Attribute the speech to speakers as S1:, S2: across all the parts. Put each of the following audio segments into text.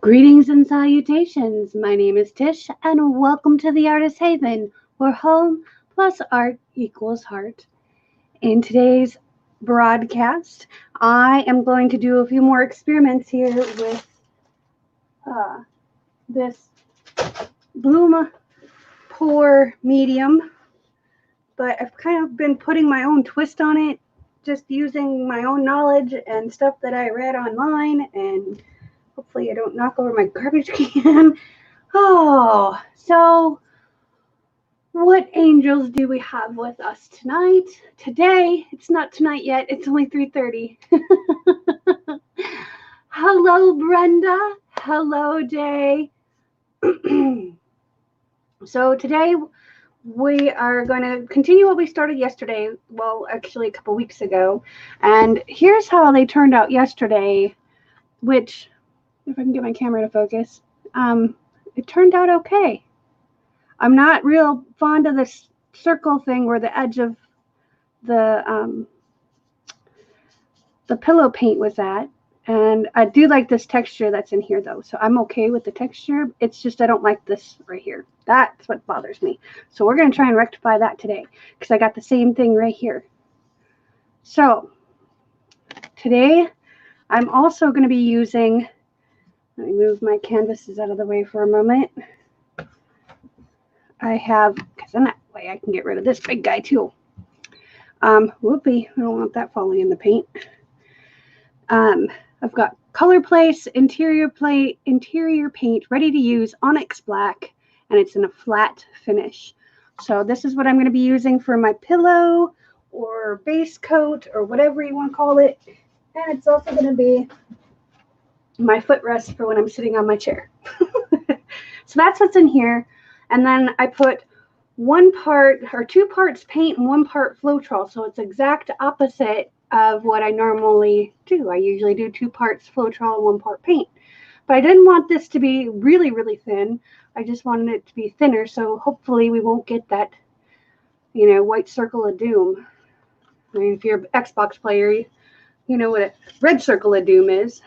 S1: Greetings and salutations. My name is Tish, and welcome to the Artist Haven, where home plus art equals heart. In today's broadcast, I am going to do a few more experiments here with this bloom pour medium, but I've kind of been putting my own twist on it, just using my own knowledge and stuff that I read online, and hopefully I don't knock over my garbage can. So what angels do we have with us tonight? Today, it's not tonight yet, it's only 3:30. Hello, Brenda. Hello, Day. So today we are going to continue what we started yesterday. Well, actually a couple weeks ago. And here's how they turned out yesterday, which, if I can get my camera to focus, it turned out okay. I'm not real fond of this circle thing where the edge of the pillow paint was at. And I do like this texture that's in here, though. So I'm okay with the texture. It's just I don't like this right here. That's what bothers me. So we're going to try and rectify that today because I got the same thing right here. So today I'm also going to be using, let me move my canvases out of the way for a moment. I have, because then that way I can get rid of this big guy too. Whoopee, I don't want that falling in the paint. I've got ColorPlace Interior paint ready to use, Onyx Black, and it's in a flat finish. So this is what I'm going to be using for my pillow or base coat or whatever you want to call it. And it's also going to be my footrest for when I'm sitting on my chair. So that's what's in here. And then I put 1 part or 2 parts paint and 1 part Floetrol. So it's exact opposite of what I normally do. I usually do 2 parts Floetrol and 1 part paint. But I didn't want this to be really, really thin. I just wanted it to be thinner. So hopefully we won't get that, white circle of doom. I mean, if you're an Xbox player, you know what a red circle of doom is.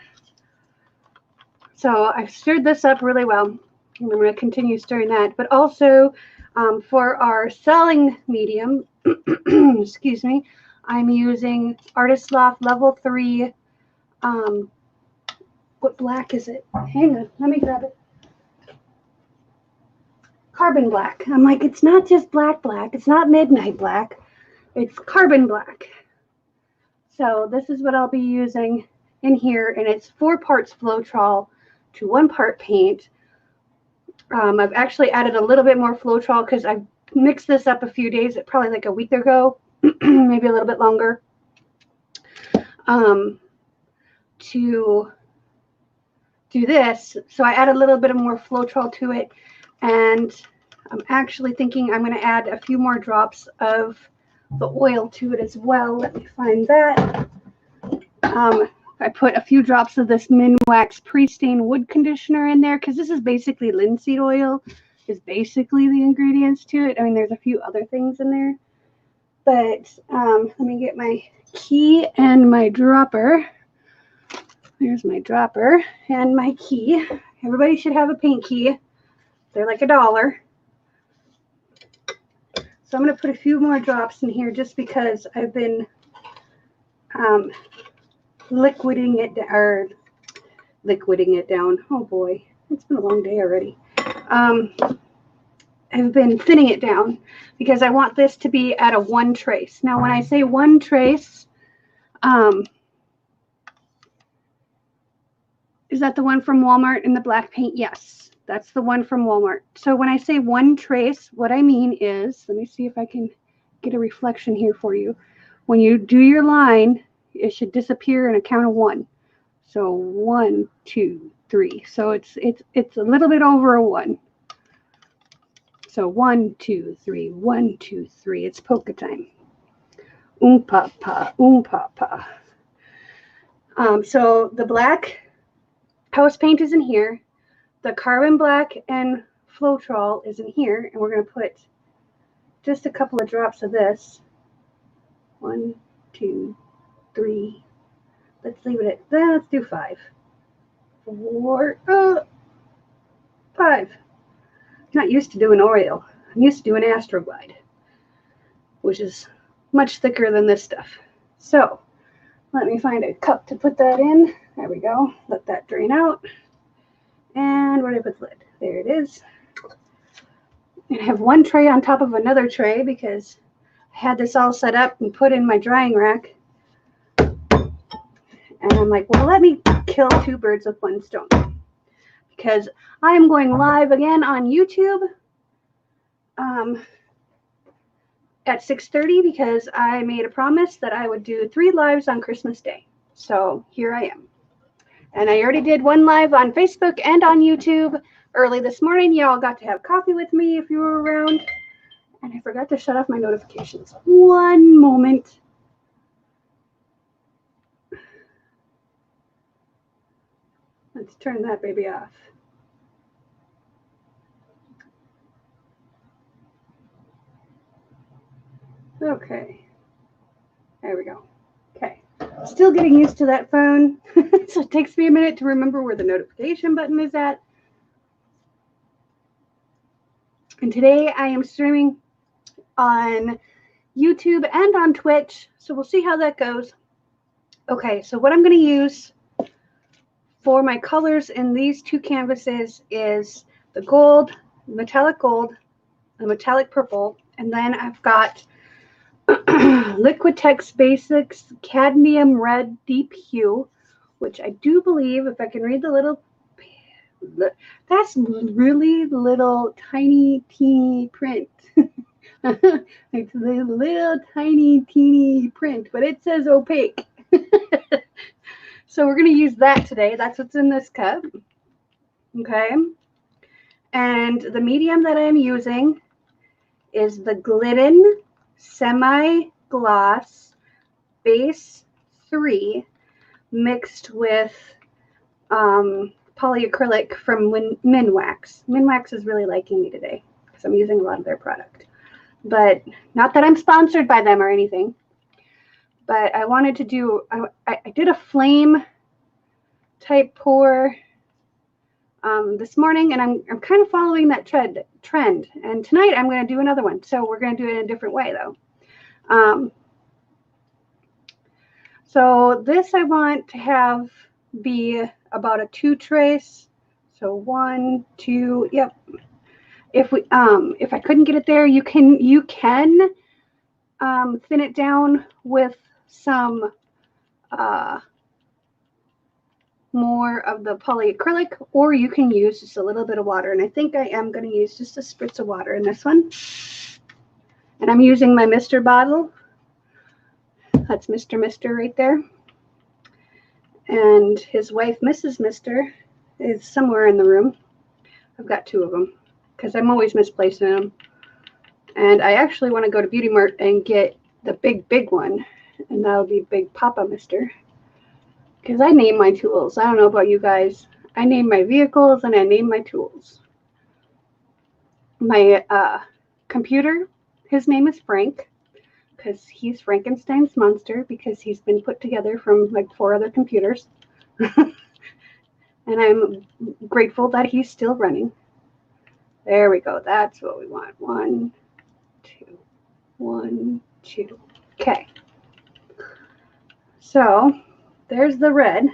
S1: So I stirred this up really well. And I'm going to continue stirring that. But also for our selling medium, excuse me, I'm using Artist Loft Level 3. What black is it? Hang on, let me grab it. Carbon black. I'm like, it's not just black. It's not midnight black. It's carbon black. So this is what I'll be using in here, and it's 4 parts Floetrol to 1 part paint. I've actually added a little bit more Floetrol because I mixed this up a few days, probably like a week ago, maybe a little bit longer, to do this. So I added a little bit of more Floetrol to it, and I'm actually thinking I'm going to add a few more drops of the oil to it as well. Let me find that. I put a few drops of this Minwax pre-stained wood conditioner in there because this is basically linseed oil, is basically the ingredients to it. I mean, there's a few other things in there, but let me get my key and my dropper. There's my dropper and my key. Everybody should have a paint key. They're like $1. So I'm going to put a few more drops in here just because I've been liquiding it down. Oh boy, it's been a long day already. I've been thinning it down because I want this to be at a 1 trace. Now, when I say 1 trace, is that the one from Walmart in the black paint? Yes, that's the one from Walmart. So when I say 1 trace, what I mean is, let me see if I can get a reflection here for you. When you do your line, it should disappear in a count of 1. So 1, 2, 3. So it's a little bit over a 1. So 1, 2, 3, 1, 2, 3. It's polka time. Pa. So the black house paint is in here. The carbon black and Floetrol is in here, and we're going to put just a couple of drops of this. 1, 2, 3. Let's leave it at, let's do 5. 4, 5. I'm not used to doing oil. I'm used to doing Astroglide, which is much thicker than this stuff. So let me find a cup to put that in. There we go. Let that drain out. And where did I put the lid? There it is. I have one tray on top of another tray because I had this all set up and put in my drying rack. And I'm like, well, let me kill 2 birds with 1 stone. Because I am going live again on YouTube at 6:30 because I made a promise that I would do 3 lives on Christmas Day. So here I am. And I already did 1 live on Facebook and on YouTube early this morning. Y'all got to have coffee with me if you were around. And I forgot to shut off my notifications. One moment. Let's turn that baby off. Okay. There we go. Okay. Still getting used to that phone. So it takes me a minute to remember where the notification button is at. And today I am streaming on YouTube and on Twitch. So we'll see how that goes. Okay, so what I'm going to use for my colors in these 2 canvases is the gold, metallic gold, the metallic purple, and then I've got Liquitex Basics Cadmium Red Deep Hue, which I do believe, if I can read the little, that's really little tiny teeny print. It's a little tiny teeny print, but it says opaque. So we're going to use that today. That's what's in this cup. Okay. And the medium that I'm using is the Glidden SemiGloss Base 3 mixed with polyacrylic from Minwax. Minwax is really liking me today because I'm using a lot of their product. But not that I'm sponsored by them or anything. But I wanted to do, I did a flame type pour this morning, and I'm kind of following that trend. And tonight I'm going to do another one. So we're going to do it in a different way, though. So this I want to have be about a 2 trace. So 1, 2, yep. If I couldn't get it there, you can thin it down with some more of the polyacrylic, or you can use just a little bit of water. And I think I am going to use just a spritz of water in this one. And I'm using my Mr. bottle. That's Mr. right there. And his wife, Mrs. Mr., is somewhere in the room. I've got 2 of them because I'm always misplacing them. And I actually want to go to Beauty Mart and get the big one. And that'll be Big Papa Mr. Because I name my tools. I don't know about you guys. I name my vehicles and I name my tools. My computer, his name is Frank. Because he's Frankenstein's monster, because he's been put together from like 4 other computers. And I'm grateful that he's still running. There we go. That's what we want. 1, 2, 1, 2. Okay. So there's the red.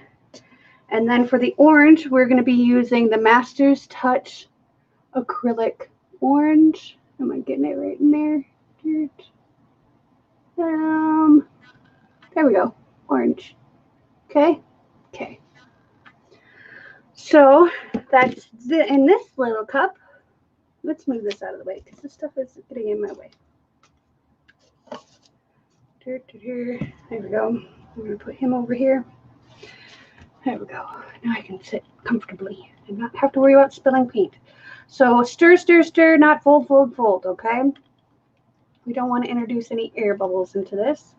S1: And then for the orange, we're going to be using the Master's Touch acrylic orange. Am I getting it right in there? There we go. Orange. Okay. Okay. So that's in this little cup. Let's move this out of the way because this stuff is getting in my way. There we go. I'm going to put him over here. There we go. Now I can sit comfortably and not have to worry about spilling paint. So stir, stir, stir, not fold, fold, fold, okay? We don't want to introduce any air bubbles into this.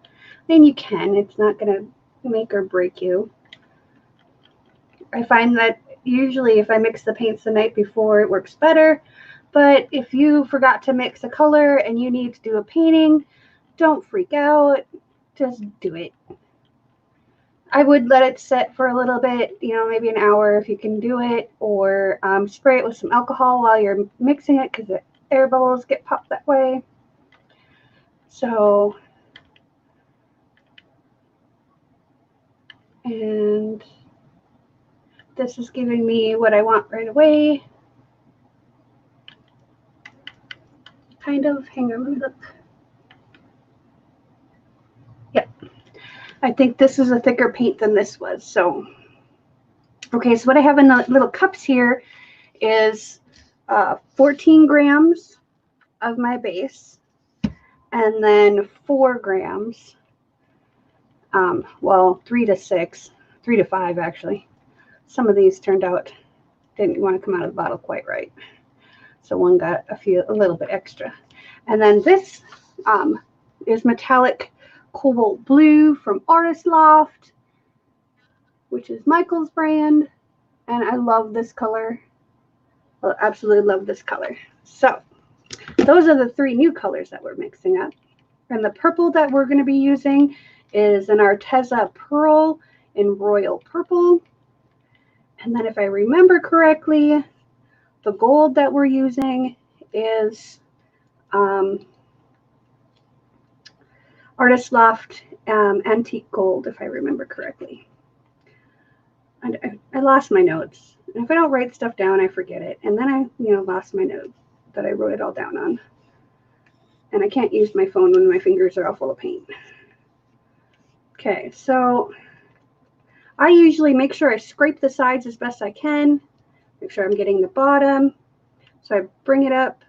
S1: And you can. It's not going to make or break you. I find that usually if I mix the paints the night before, it works better. But if you forgot to mix a color and you need to do a painting, don't freak out. Just do it. I would let it set for a little bit, you know, maybe an hour if you can do it, or spray it with some alcohol while you're mixing it because the air bubbles get popped that way. So, and this is giving me what I want right away. Kind of. Hang on, let me look. Yep. I think this is a thicker paint than this was. So, okay, so what I have in the little cups here is 14 grams of my base, and then 4 grams, well, 3 to 6, 3 to 5 actually. Some of these turned out, didn't want to come out of the bottle quite right. So one got a little bit extra. And then this is metallic cobalt blue from Artist Loft, which is Michael's brand. And I love this color. I absolutely love this color. So those are the 3 new colors that we're mixing up. And the purple that we're going to be using is an Arteza Pearl in Royal Purple. And then if I remember correctly, the gold that we're using is Artist Loft Antique Gold, if I remember correctly. I lost my notes. And if I don't write stuff down, I forget it. And then I, lost my notes that I wrote it all down on. And I can't use my phone when my fingers are all full of paint. Okay, so I usually make sure I scrape the sides as best I can. Make sure I'm getting the bottom. So I bring it up,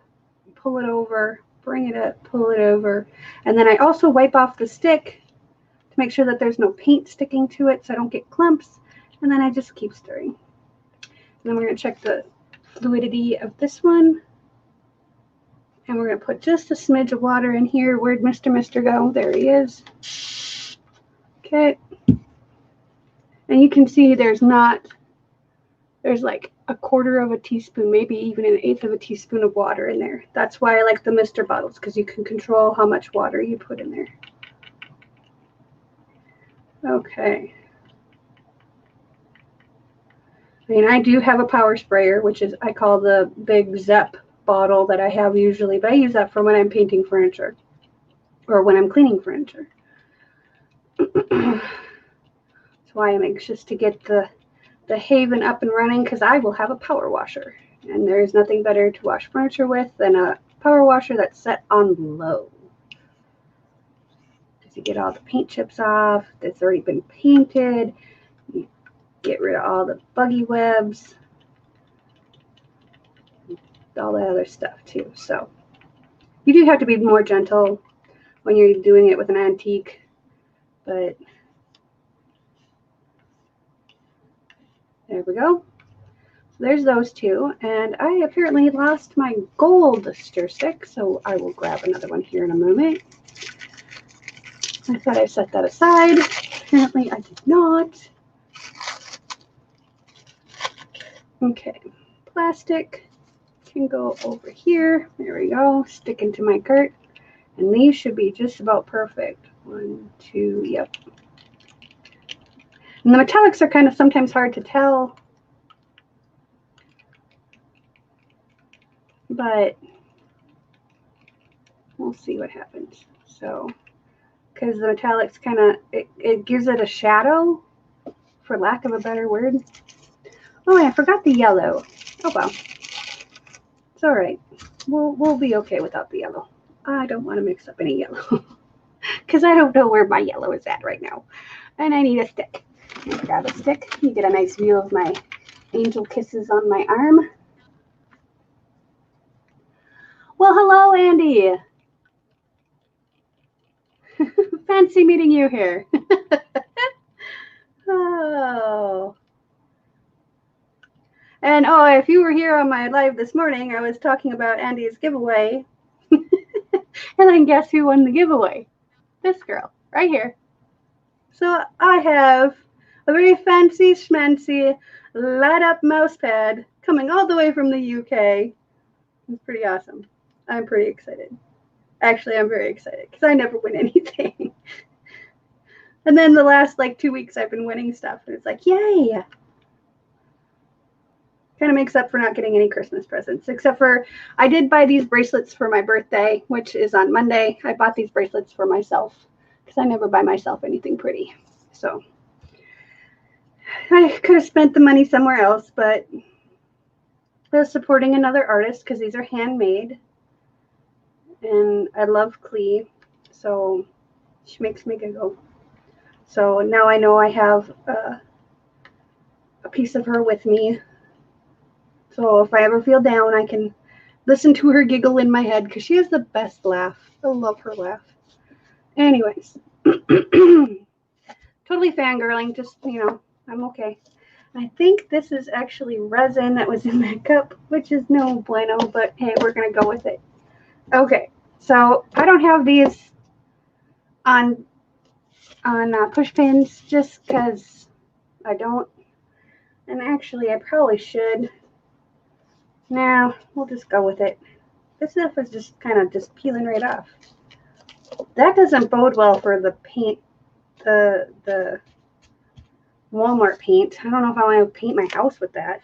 S1: pull it over, bring it up, pull it over. And then I also wipe off the stick to make sure that there's no paint sticking to it so I don't get clumps. And then I just keep stirring. And then we're going to check the fluidity of this one. And we're going to put just a smidge of water in here. Where'd Mr. Mister go? There he is. Okay. And you can see there's like a quarter of a teaspoon, maybe even an eighth of a teaspoon of water in there. That's why I like the Mister bottles, because you can control how much water you put in there. Okay. I mean, I do have a power sprayer, which is, I call the big Zepp bottle that I have usually, but I use that for when I'm painting furniture or when I'm cleaning furniture. That's why I'm anxious to get the Haven up and running, because I will have a power washer, and there is nothing better to wash furniture with than a power washer that's set on low. Because you get all the paint chips off that's already been painted. You get rid of all the buggy webs, all the other stuff too. So you do have to be more gentle when you're doing it with an antique, but there we go. So there's those 2, and I apparently lost my gold stir stick, so I will grab another one here in a moment. I thought I set that aside. Apparently I did not. Okay, plastic can go over here. There we go, stick into my cart. And these should be just about perfect. 1, 2, yep. And the metallics are kind of sometimes hard to tell, but we'll see what happens. So, because the metallics kind of, it gives it a shadow, for lack of a better word. Oh, I forgot the yellow. Oh well, it's all right. We'll be okay without the yellow. I don't want to mix up any yellow because I don't know where my yellow is at right now, and I need a stick. Grab a stick. You get a nice view of my angel kisses on my arm. Well, hello, Andy. Fancy meeting you here. Oh. And oh, if you were here on my live this morning, I was talking about Andy's giveaway. And then guess who won the giveaway? This girl right here. So I have a very fancy schmancy light up mouse pad coming all the way from the UK. It's pretty awesome. I'm pretty excited. Actually, I'm very excited because I never win anything. And then the last like 2 weeks I've been winning stuff, and it's like, yay. Kind of makes up for not getting any Christmas presents, except for I did buy these bracelets for my birthday, which is on Monday. I bought these bracelets for myself because I never buy myself anything pretty. So I could have spent the money somewhere else, but I was supporting another artist because these are handmade. And I love Clee, so she makes me giggle. So now I know I have a piece of her with me. So if I ever feel down, I can listen to her giggle in my head because she has the best laugh. I love her laugh. Anyways, totally fangirling, just, I'm okay. I think this is actually resin that was in that cup, which is no bueno, but hey, we're going to go with it. Okay, so I don't have these on push pins just because I don't. And actually, I probably should. Nah, we'll just go with it. This stuff is just kind of just peeling right off. That doesn't bode well for the paint, the Walmart paint. I don't know if I want to paint my house with that.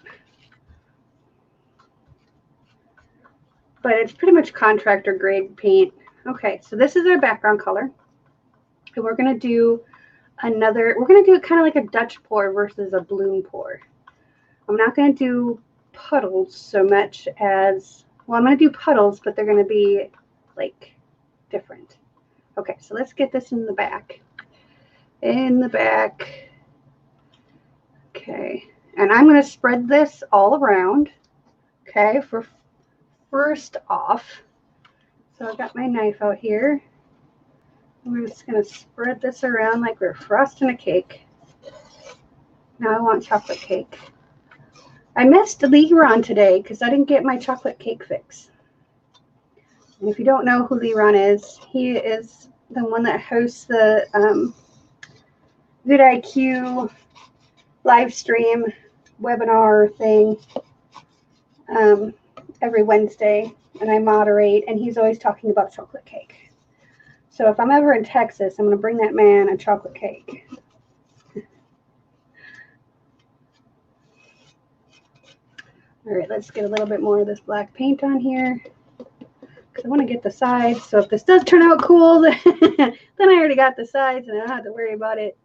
S1: But it's pretty much contractor grade paint. Okay, so this is our background color. And we're going to do we're going to do it kind of like a Dutch pour versus a bloom pour. I'm not going to do puddles so much as, well, I'm going to do puddles, but they're going to be like different. Okay, so let's get this in the back. In the back. Okay, and I'm going to spread this all around. Okay, for first off, so I've got my knife out here. I'm just going to spread this around like we're frosting a cake. Now I want chocolate cake. I missed Leron today because I didn't get my chocolate cake fix. And if you don't know who Leron is, he is the one that hosts the vidIQ live stream webinar thing every Wednesday, and I moderate, and he's always talking about chocolate cake. So if I'm ever in Texas, I'm going to bring that man a chocolate cake. All right, let's get a little bit more of this black paint on here because I want to get the sides. So if this does turn out cool, then I already got the sides and I don't have to worry about it.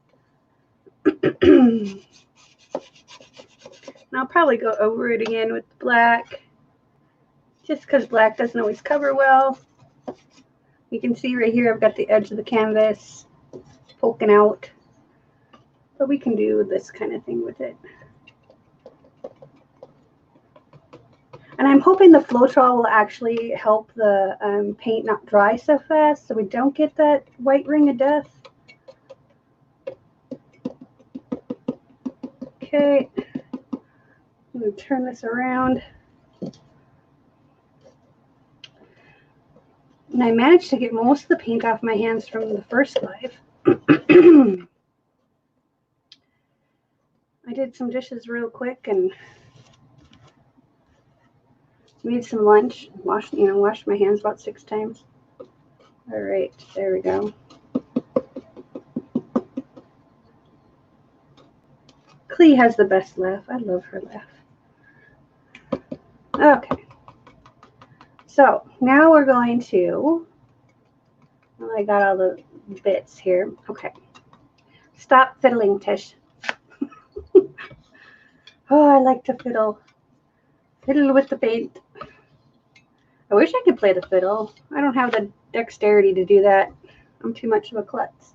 S1: And I'll probably go over it again with black just because black doesn't always cover well. You can see right here I've got the edge of the canvas poking out, but we can do this kind of thing with it. And I'm hoping the Floetrol will actually help the paint not dry so fast so we don't get that white ring of death. Okay, I'm going to turn this around. And I managed to get most of the paint off my hands from the first live. I did some dishes real quick and made some lunch. Washed my hands about 6 times. All right, there we go. Clee has the best laugh. I love her laugh. Okay. So now we're going to, well, I got all the bits here. Okay. Stop fiddling, Tish. Oh, I like to fiddle. Fiddle with the paint. I wish I could play the fiddle. I don't have the dexterity to do that. I'm too much of a klutz.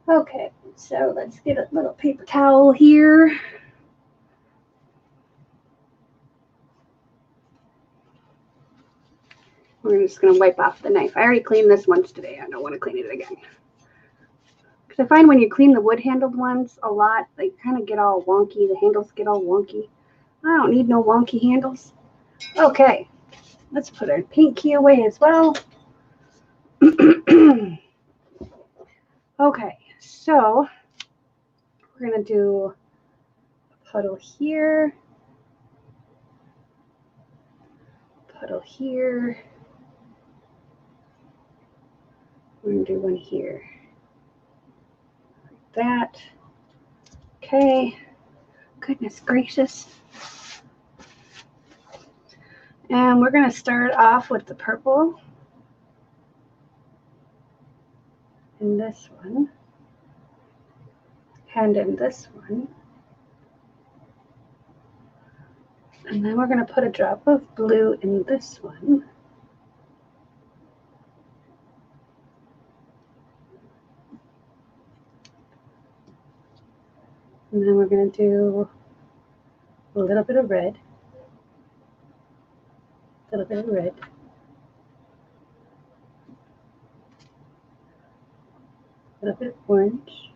S1: Okay, so let's get a little paper towel here. We're just going to wipe off the knife. I already cleaned this once today. I don't want to clean it again. Because I find when you clean the wood-handled ones a lot, they kind of get all wonky. The handles get all wonky. I don't need no wonky handles. Okay, let's put our paint key away as well. Okay, so we're going to do a puddle here, puddle here. We're going to do one here. that. Okay. Goodness gracious. And we're going to start off with the purple in this one, and in this one. And then we're going to put a drop of blue in this one. And then we're going to do a little bit of red, a little bit of red, a little bit of orange,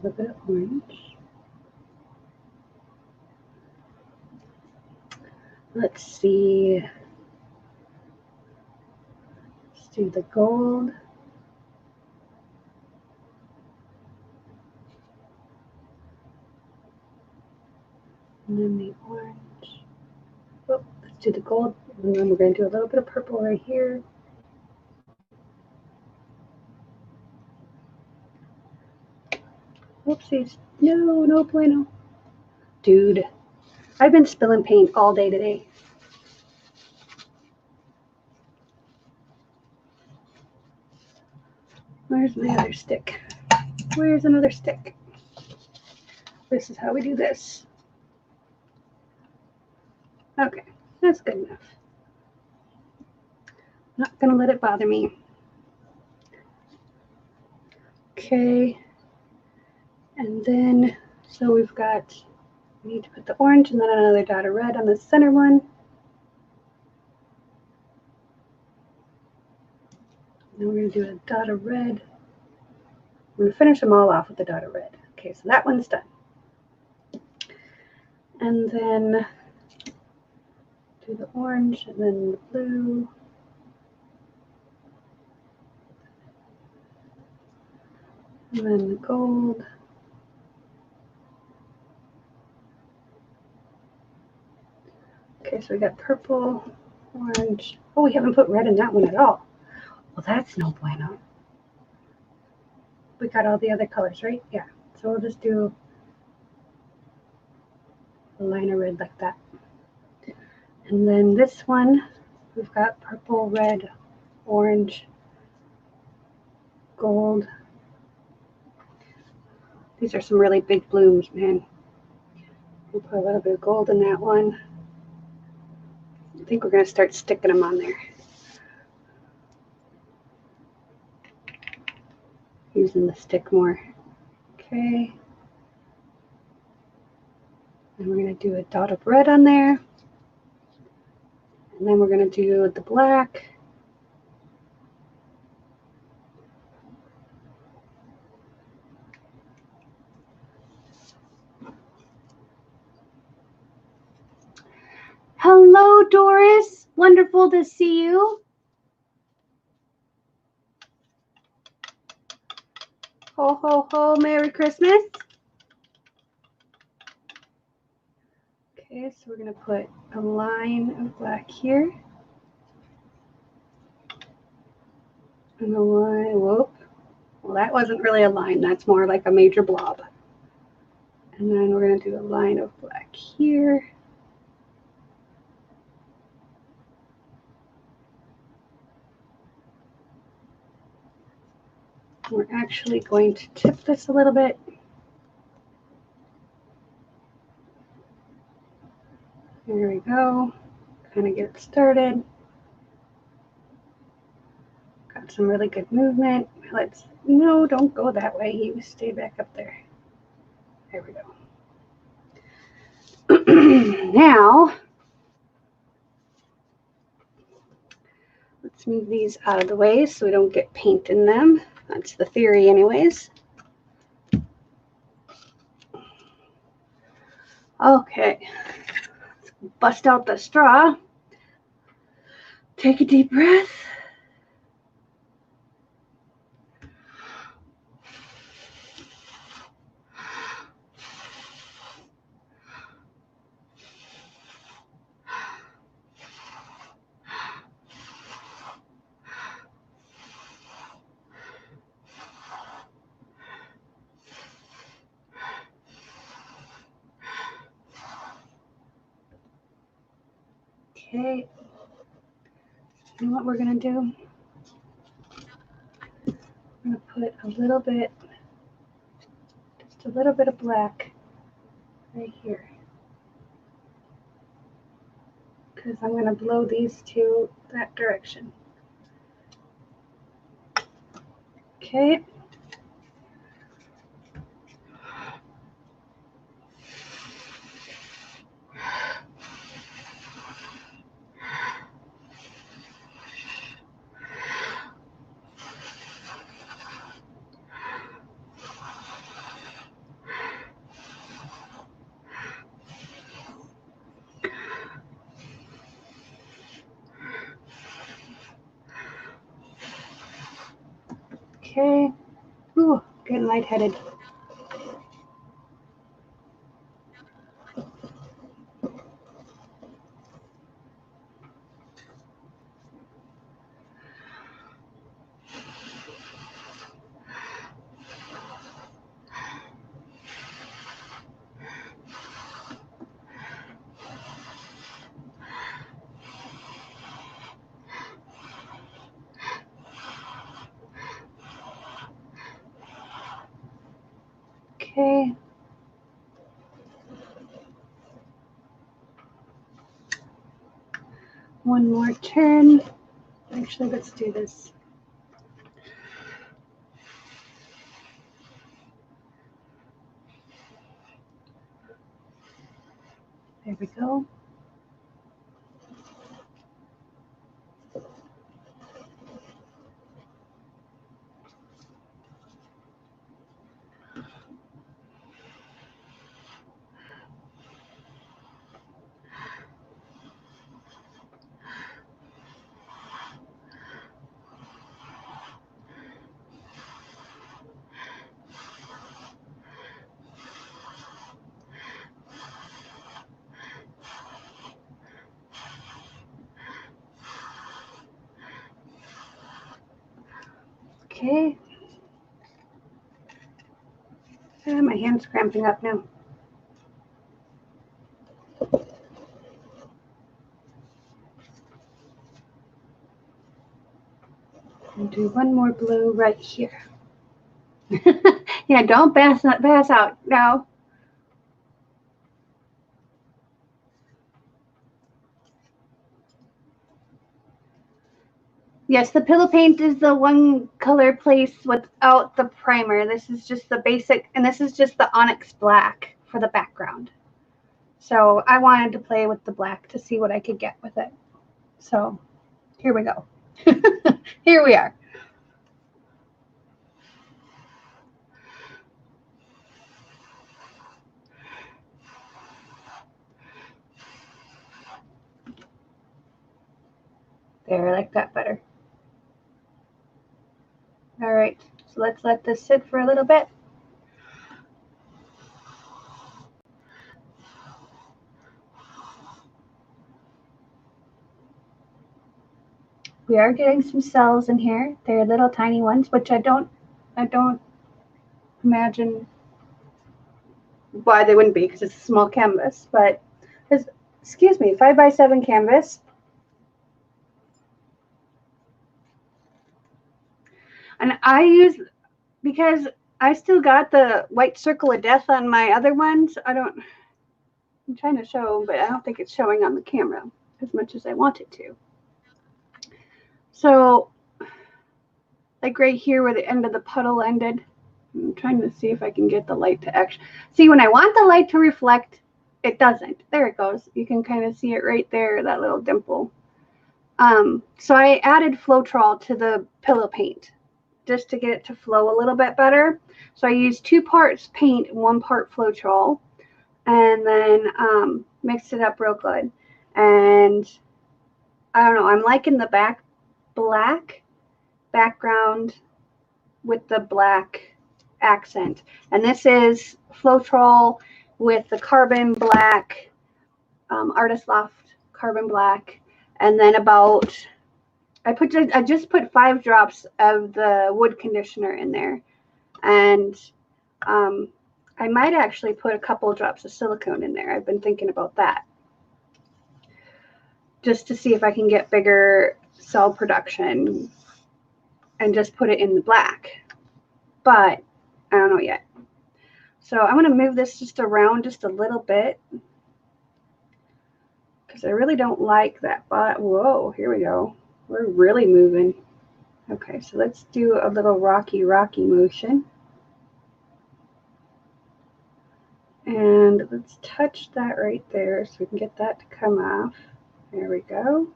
S1: a little bit of orange. Let's see. Let's do the gold. And then the orange. Oh, let's do the gold. And then we're going to do a little bit of purple right here. Oopsies. No, no bueno. Dude, I've been spilling paint all day today. Where's my other stick? Where's another stick? This is how we do this. Okay, that's good enough. Not gonna let it bother me. Okay, and then, so we've got, we need to put the orange and then another dot of red on the center one. Then we're gonna do a dot of red. We're gonna finish them all off with a dot of red. Okay, so that one's done. And then do the orange and then the blue. And then the gold. Okay, so we got purple, orange. Oh, we haven't put red in that one at all. Well, that's no bueno. We got all the other colors, right? Yeah. So we'll just do a line of red like that. And then this one, we've got purple, red, orange, gold. These are some really big blooms, man. We'll put a little bit of gold in that one. I think we're going to start sticking them on there. Using the stick more. Okay. And we're going to do a dot of red on there. And then we're going to do the black. Hello, Doris. Wonderful to see you. Ho, ho, ho. Merry Christmas. Okay, so we're going to put a line of black here. And a line, whoop. Well, that wasn't really a line. That's more like a major blob. And then we're going to do a line of black here. We're actually going to tip this a little bit. There we go. Kind of get it started. Got some really good movement. Let's, no, don't go that way. You stay back up there. There we go. Now, let's move these out of the way so we don't get paint in them. That's the theory anyways. Okay, let's bust out the straw. Take a deep breath. Okay. You know what we're going to do? I'm going to put a little bit, just a little bit of black right here. Because I'm going to blow these two that direction. Okay. Okay. Ooh, getting lightheaded. Okay. One more turn. Actually, let's do this. There we go. Okay. My hand's cramping up now. I'll do one more blue right here. Yeah, don't pass out now. Yes, the pillow paint is the one ColorPlace without the primer. This is just the basic, and this is just the Onyx Black for the background. So I wanted to play with the black to see what I could get with it. So here we go. Here we are. There, I like that better. All right, so let's let this sit for a little bit. We are getting some cells in here. They're little tiny ones, which I don't imagine why they wouldn't be, because it's a small canvas, but excuse me, 5x7 canvas. And I use, because I still got the white circle of death on my other ones. I'm trying to show, but I don't think it's showing on the camera as much as I want it to. So like right here where the end of the puddle ended, I'm trying to see if I can get the light to actually see. When I want the light to reflect, it doesn't. There it goes. You can kind of see it right there, that little dimple. So I added Floetrol to the pillow paint just to get it to flow a little bit better. So I used 2 parts paint and 1 part Floetrol, and then mixed it up real good. And I don't know, I'm liking the black background with the black accent. And this is Floetrol with the carbon black, Artist Loft carbon black, and then I just put 5 drops of the wood conditioner in there, and I might actually put a couple drops of silicone in there. I've been thinking about that. just to see if I can get bigger cell production and just put it in the black. But I don't know yet. So I'm going to move this just around just a little bit because I really don't like that. But whoa, here we go. We're really moving. Okay, so let's do a little rocky motion. And let's touch that right there so we can get that to come off. There we go.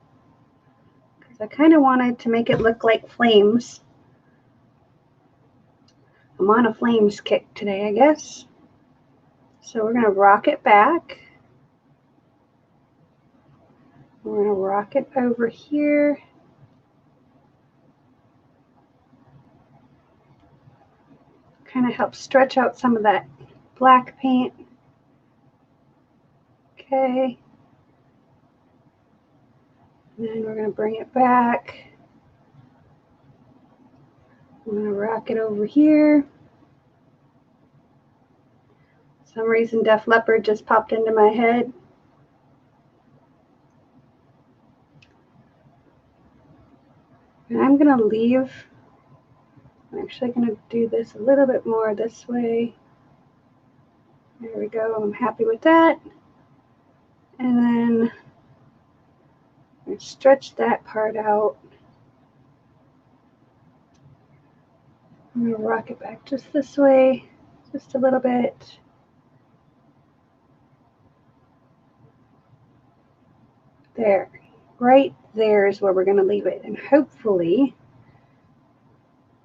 S1: Because I kind of wanted to make it look like flames. I'm on a flames kick today, I guess. So we're going to rock it back. We're going to rock it over here. Kind of help stretch out some of that black paint. Okay. And then we're going to bring it back. I'm going to rock it over here. For some reason, Def Leppard just popped into my head. And I'm going to leave. I'm actually going to do this a little bit more this way. There we go. I'm happy with that. And then I'm going to stretch that part out. I'm going to rock it back just this way, just a little bit. There. Right there is where we're going to leave it. And hopefully,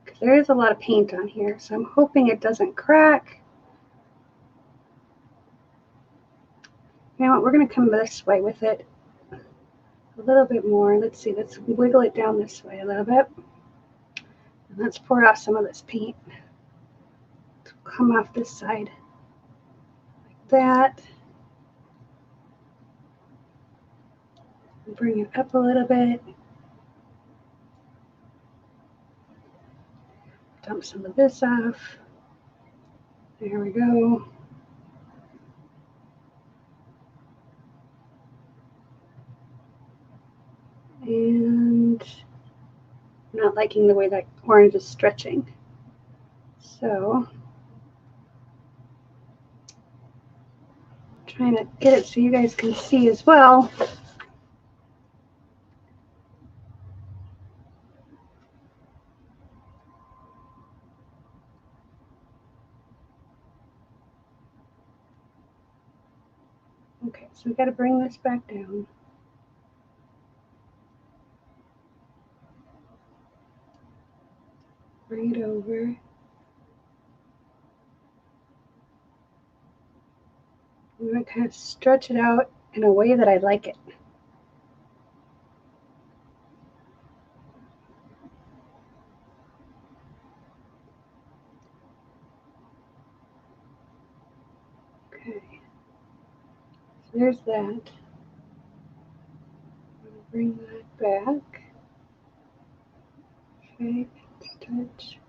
S1: because there is a lot of paint on here, so I'm hoping it doesn't crack. You know what, we're going to come this way with it a little bit more. Let's see, let's wiggle it down this way a little bit. And let's pour off some of this paint. Come off this side like that. Bring it up a little bit. Dump some of this off. There we go. And I'm not liking the way that orange is stretching. So I'm trying to get it so you guys can see as well. Okay, so we got to bring this back down. Bring it over. I'm going to kind of stretch it out in a way that I like it. Okay, so there's that. I'm going to bring that back. Okay, stretch.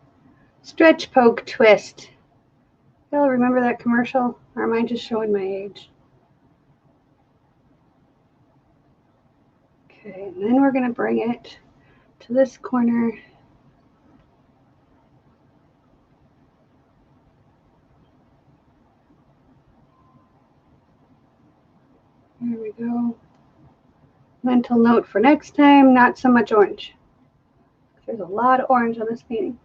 S1: Stretch, poke, twist. Y'all remember that commercial? Or am I just showing my age? Okay, and then we're going to bring it to this corner. There we go. Mental note for next time, not so much orange. There's a lot of orange on this painting.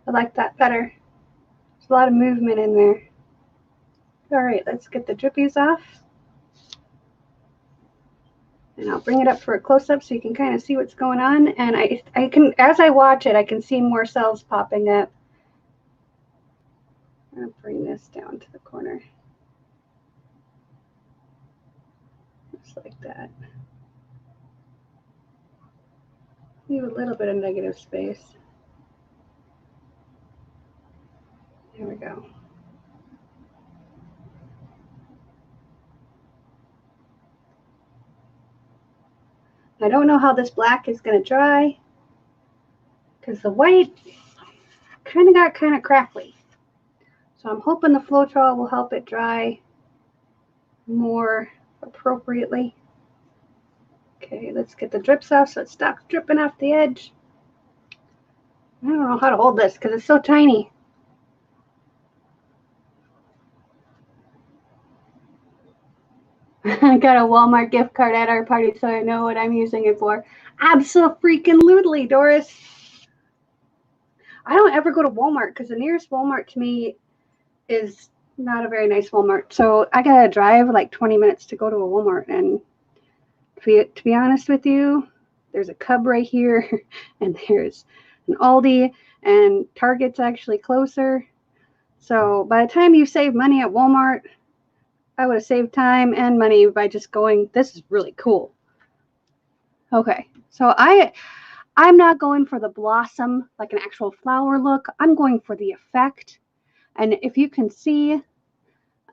S1: I like that better. There's a lot of movement in there. All right, let's get the drippies off. And I'll bring it up for a close-up so you can kind of see what's going on. And I can, as I watch it, I can see more cells popping up. I'm going to bring this down to the corner. Just like that. Leave a little bit of negative space. There we go. I don't know how this black is going to dry because the white kind of got kind of crackly. So I'm hoping the Floetrol will help it dry more appropriately. Okay, let's get the drips off so it stops dripping off the edge. I don't know how to hold this because it's so tiny. I got a Walmart gift card at our party, so I know what I'm using it for. Abso-freaking-lutely, Doris. I don't ever go to Walmart because the nearest Walmart to me is not a very nice Walmart. So I gotta drive like 20 minutes to go to a Walmart. And to be honest with you, there's a Cub right here, and there's an Aldi, and Target's actually closer. So by the time you save money at Walmart, I would have saved time and money by just going. This is really cool. Okay, so I'm not going for the blossom, like an actual flower look. I'm going for the effect. And if you can see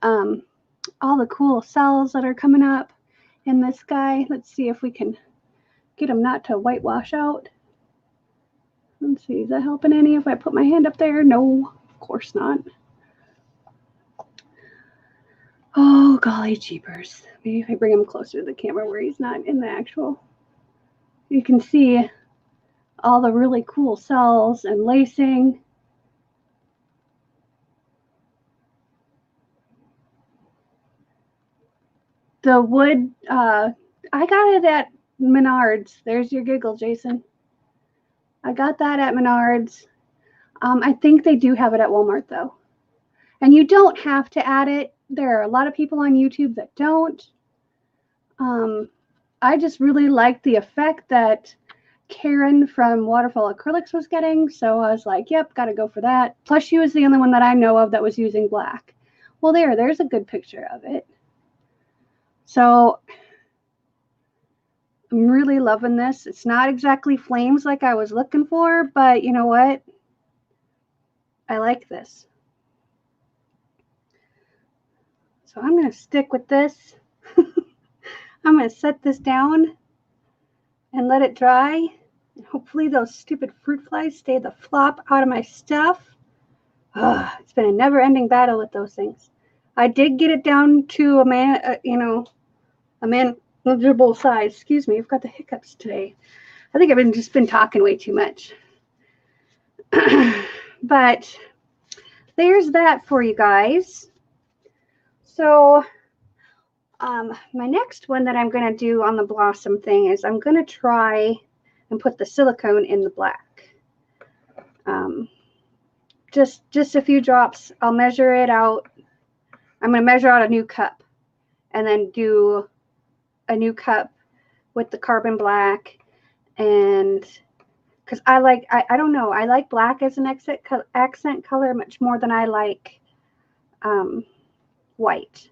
S1: all the cool cells that are coming up in this guy, let's see if we can get them not to whitewash out. Let's see, is that helping any if I put my hand up there? No, of course not. Oh, golly jeepers. Maybe if I bring him closer to the camera where he's not in the actual, you can see all the really cool cells and lacing. The wood, I got it at Menards. There's your giggle, Jason. I got that at Menards. I think they do have it at Walmart, though. And you don't have to add it. There are a lot of people on YouTube that don't. I just really liked the effect that Karen from Waterfall Acrylics was getting. So I was like, yep, got to go for that. Plus, she was the only one that I know of that was using black. Well, there's a good picture of it. So I'm really loving this. It's not exactly flames like I was looking for, but you know what? I like this. So I'm going to stick with this. I'm going to set this down and let it dry. And hopefully those stupid fruit flies stay the flop out of my stuff. It's been a never-ending battle with those things. I did get it down to a manageable size. Excuse me, I've got the hiccups today. I think I've just been talking way too much. But there's that for you guys. So my next one that I'm going to do on the blossom thing is I'm going to try and put the silicone in the black. Just a few drops. I'll measure it out. I'm going to measure out a new cup and then do a new cup with the carbon black. And because I don't know, I like black as an accent color much more than I like white.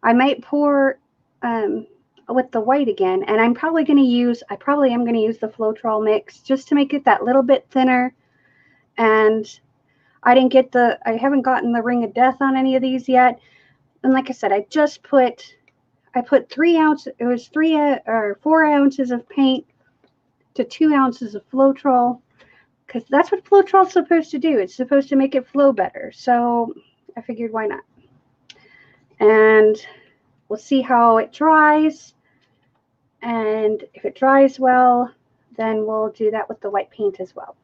S1: I might pour with the white again, and I probably am going to use the Floetrol mix just to make it that little bit thinner. And I haven't gotten the ring of death on any of these yet. And like I said, I put 3 ounces, it was 4 ounces of paint to 2 ounces of Floetrol, because that's what Floetrol is supposed to do. It's supposed to make it flow better. So I figured, why not? And we'll see how it dries. And if it dries well, then we'll do that with the white paint as well.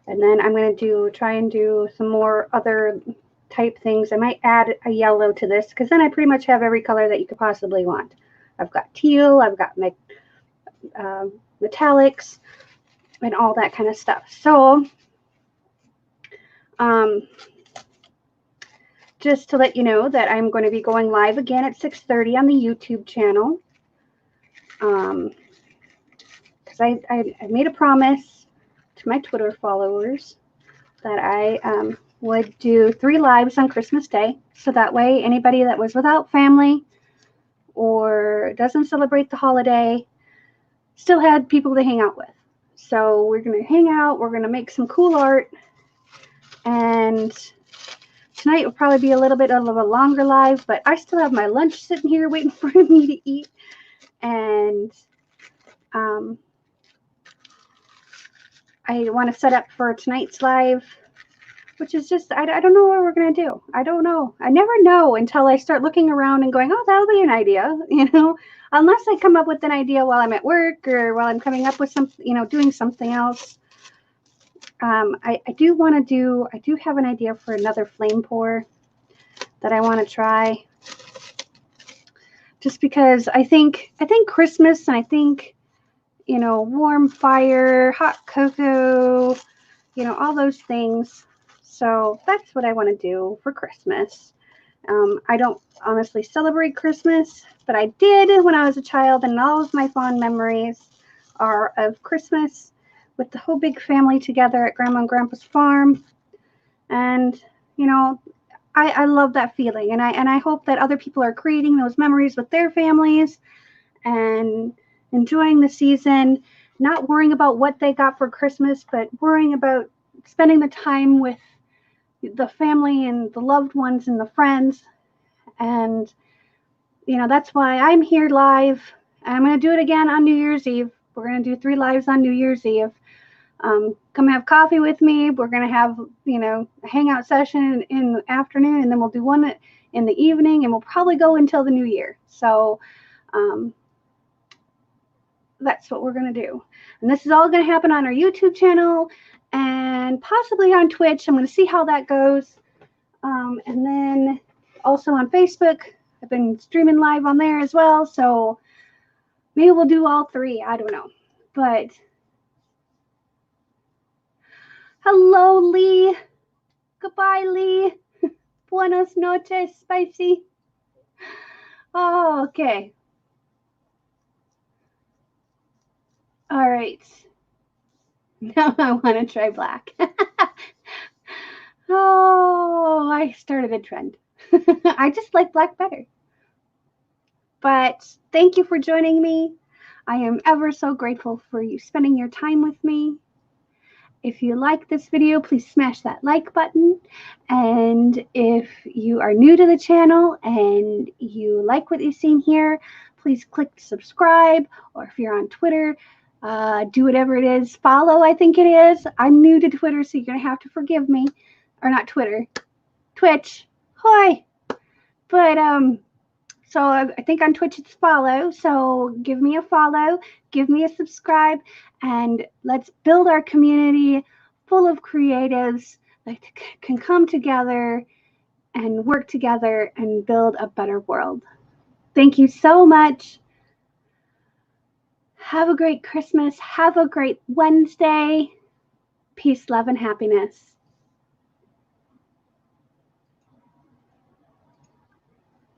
S1: And then I'm going to try and do some more other type things. I might add a yellow to this, because then I pretty much have every color that you could possibly want. I've got teal, I've got my metallics, and all that kind of stuff. So just to let you know that I'm going to be going live again at 6:30 on the YouTube channel. Because I made a promise to my Twitter followers that I would do 3 lives on Christmas Day. So that way anybody that was without family or doesn't celebrate the holiday still had people to hang out with. So we're going to hang out. We're going to make some cool art. And tonight will probably be a little bit of a longer live, but I still have my lunch sitting here waiting for me to eat. And I want to set up for tonight's live, which is just, I don't know what we're going to do. I don't know. I never know until I start looking around and going, oh, that'll be an idea, unless I come up with an idea while I'm at work or while I'm coming up with something, doing something else. I do have an idea for another flame pour that I want to try. Just because I think Christmas, and I think, warm fire, hot cocoa, all those things. So that's what I want to do for Christmas. I don't honestly celebrate Christmas, but I did when I was a child, and all of my fond memories are of Christmas with the whole big family together at Grandma and Grandpa's farm. And, I love that feeling, and I hope that other people are creating those memories with their families and enjoying the season, not worrying about what they got for Christmas, but worrying about spending the time with the family and the loved ones and the friends. And, that's why I'm here live. I'm going to do it again on New Year's Eve. We're going to do 3 lives on New Year's Eve. Come have coffee with me. We're going to have, a hangout session in the afternoon, and then we'll do one in the evening, and we'll probably go until the new year. So that's what we're going to do. And this is all going to happen on our YouTube channel and possibly on Twitch. I'm going to see how that goes. And then also on Facebook. I've been streaming live on there as well. So maybe we'll do all 3. I don't know. But hello, Lee. Goodbye, Lee. Buenos noches, Spicy. Oh, okay. All right. Now I want to try black. Oh, I started a trend. I just like black better. But thank you for joining me. I am ever so grateful for you spending your time with me. If you like this video, please smash that like button. And if you are new to the channel and you like what you've seen here, please click subscribe. Or if you're on Twitter, do whatever it is. Follow, I think it is. I'm new to Twitter, so you're going to have to forgive me. Or not Twitter. Twitch. Hi. But, so I think on Twitch it's follow. So give me a follow, give me a subscribe, and let's build our community full of creatives that can come together and work together and build a better world. Thank you so much. Have a great Christmas. Have a great Wednesday. Peace, love, and happiness.